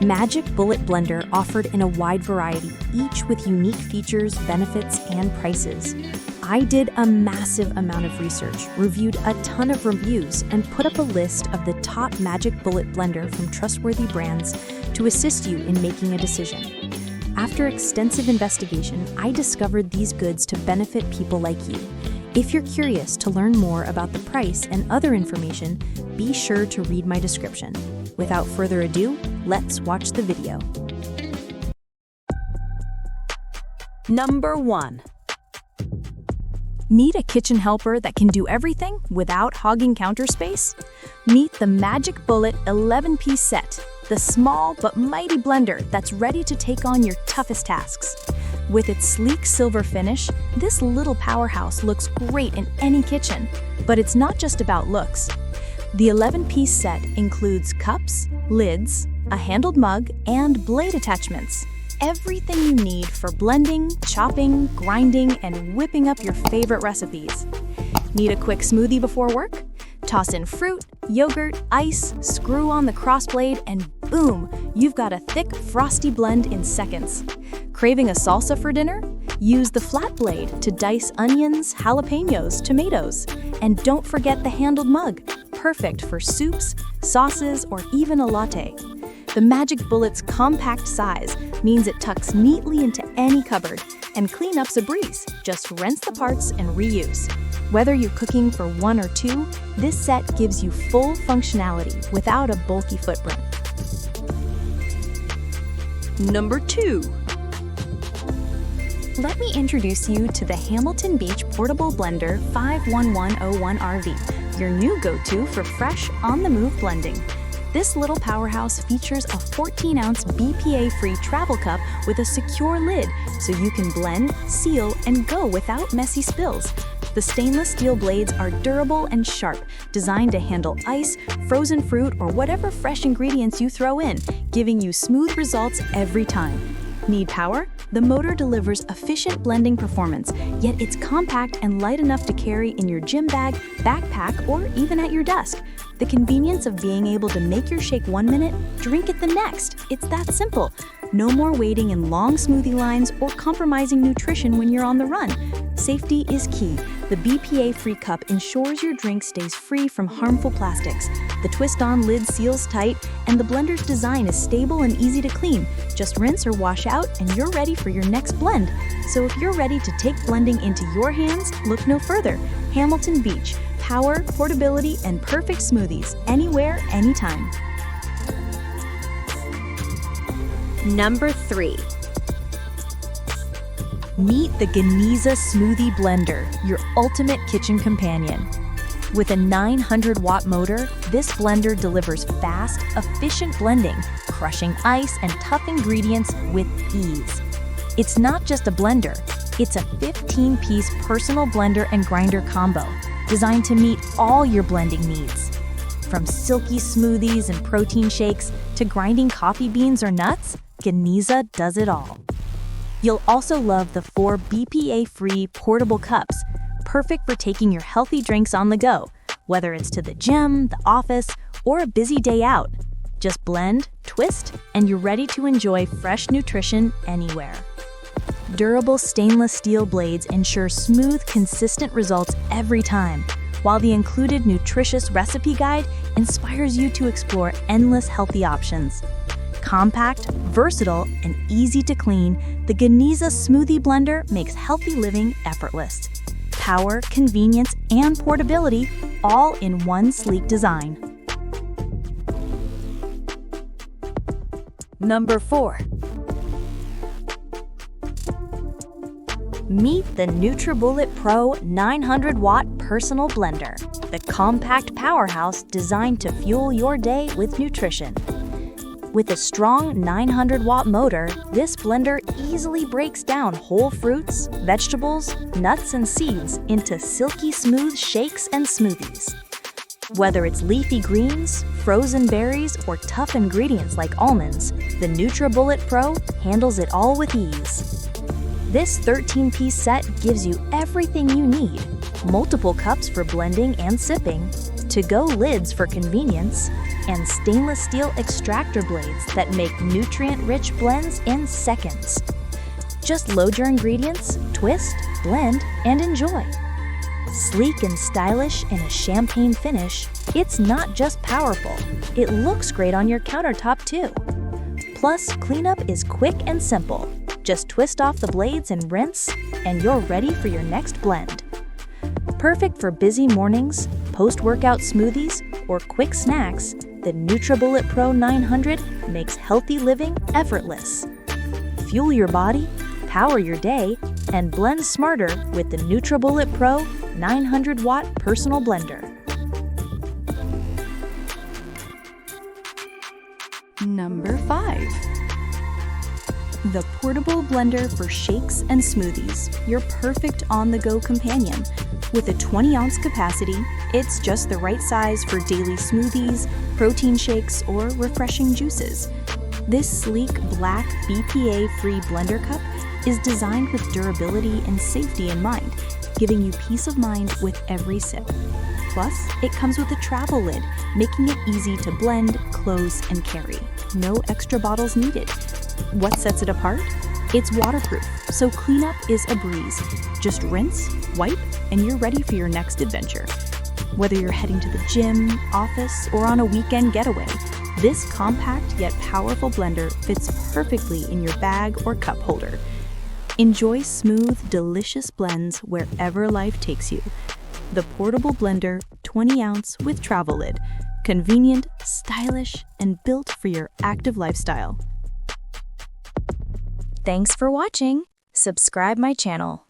Magic Bullet Blender offered in a wide variety, each with unique features, benefits, and prices. I did a massive amount of research, reviewed a ton of reviews, and put up a list of the top Magic Bullet Blender from trustworthy brands to assist you in making a decision. After extensive investigation, I discovered these goods to benefit people like you. If you're curious to learn more about the price and other information, be sure to read my description. Without further ado, let's watch the video. Number 1. Need a kitchen helper that can do everything without hogging counter space? Meet the Magic Bullet 11-piece set, the small but mighty blender that's ready to take on your toughest tasks. With its sleek silver finish, this little powerhouse looks great in any kitchen. But it's not just about looks. The 11-piece set includes cups, lids, a handled mug, and blade attachments. Everything you need for blending, chopping, grinding, and whipping up your favorite recipes. Need a quick smoothie before work? Toss in fruit, yogurt, ice, screw on the crossblade, and boom, you've got a thick, frosty blend in seconds. Craving a salsa for dinner? Use the flat blade to dice onions, jalapenos, tomatoes. And don't forget the handled mug, perfect for soups, sauces, or even a latte. The Magic Bullet's compact size means it tucks neatly into any cupboard, and cleanup's a breeze. Just rinse the parts and reuse. Whether you're cooking for one or two, this set gives you full functionality without a bulky footprint. Number 2. Let me introduce you to the Hamilton Beach Portable Blender 51101RV, your new go-to for fresh, on-the-move blending. This little powerhouse features a 14-ounce BPA-Free travel cup with a secure lid, so you can blend, seal, and go without messy spills. The stainless steel blades are durable and sharp, designed to handle ice, frozen fruit, or whatever fresh ingredients you throw in, giving you smooth results every time. Need power? The motor delivers efficient blending performance, yet it's compact and light enough to carry in your gym bag, backpack, or even at your desk. The convenience of being able to make your shake 1 minute, drink it the next. It's that simple. No more waiting in long smoothie lines or compromising nutrition when you're on the run. Safety is key. The BPA-Free cup ensures your drink stays free from harmful plastics. The twist-on lid seals tight, and the blender's design is stable and easy to clean. Just rinse or wash out, and you're ready for your next blend. So if you're ready to take blending into your hands, look no further. Hamilton Beach. Power, portability, and perfect smoothies. Anywhere, anytime. Number 3. Meet the Ganiza Smoothie Blender, your ultimate kitchen companion. With a 900-watt motor, this blender delivers fast, efficient blending, crushing ice and tough ingredients with ease. It's not just a blender, it's a 15-piece personal blender and grinder combo, designed to meet all your blending needs. From silky smoothies and protein shakes to grinding coffee beans or nuts, Ganiza does it all. You'll also love the 4 BPA-Free portable cups, perfect for taking your healthy drinks on the go, whether it's to the gym, the office, or a busy day out. Just blend, twist, and you're ready to enjoy fresh nutrition anywhere. Durable stainless steel blades ensure smooth, consistent results every time, while the included Nutritious recipe guide inspires you to explore endless healthy options. Compact, versatile, and easy to clean, the Ganiza Smoothie Blender makes healthy living effortless. Power, convenience, and portability, all in one sleek design. Number 4. Meet the NutriBullet Pro 900-watt personal blender, the compact powerhouse designed to fuel your day with nutrition. With a strong 900-watt motor, this blender easily breaks down whole fruits, vegetables, nuts, and seeds into silky smooth shakes and smoothies. Whether it's leafy greens, frozen berries, or tough ingredients like almonds, the NutriBullet Pro handles it all with ease. This 13-piece set gives you everything you need. Multiple cups for blending and sipping, to-go lids for convenience, and stainless steel extractor blades that make nutrient-rich blends in seconds. Just load your ingredients, twist, blend, and enjoy. Sleek and stylish in a champagne finish, it's not just powerful, it looks great on your countertop too. Plus, cleanup is quick and simple. Just twist off the blades and rinse, and you're ready for your next blend. Perfect for busy mornings, post-workout smoothies, or quick snacks, the NutriBullet Pro 900 makes healthy living effortless. Fuel your body, power your day, and blend smarter with the NutriBullet Pro 900-watt personal blender. Number 5. The portable blender for shakes and smoothies, your perfect on-the-go companion. With a 20-ounce capacity, it's just the right size for daily smoothies, protein shakes, or refreshing juices. This sleek black BPA-Free blender cup is designed with durability and safety in mind, giving you peace of mind with every sip. Plus, it comes with a travel lid, making it easy to blend, close, and carry. No extra bottles needed. What sets it apart? It's waterproof, so cleanup is a breeze. Just rinse, wipe, and you're ready for your next adventure. Whether you're heading to the gym, office, or on a weekend getaway, this compact yet powerful blender fits perfectly in your bag or cup holder. Enjoy smooth, delicious blends wherever life takes you. The portable blender, 20-ounce with travel lid. Convenient, stylish, and built for your active lifestyle. Thanks for watching. Subscribe my channel.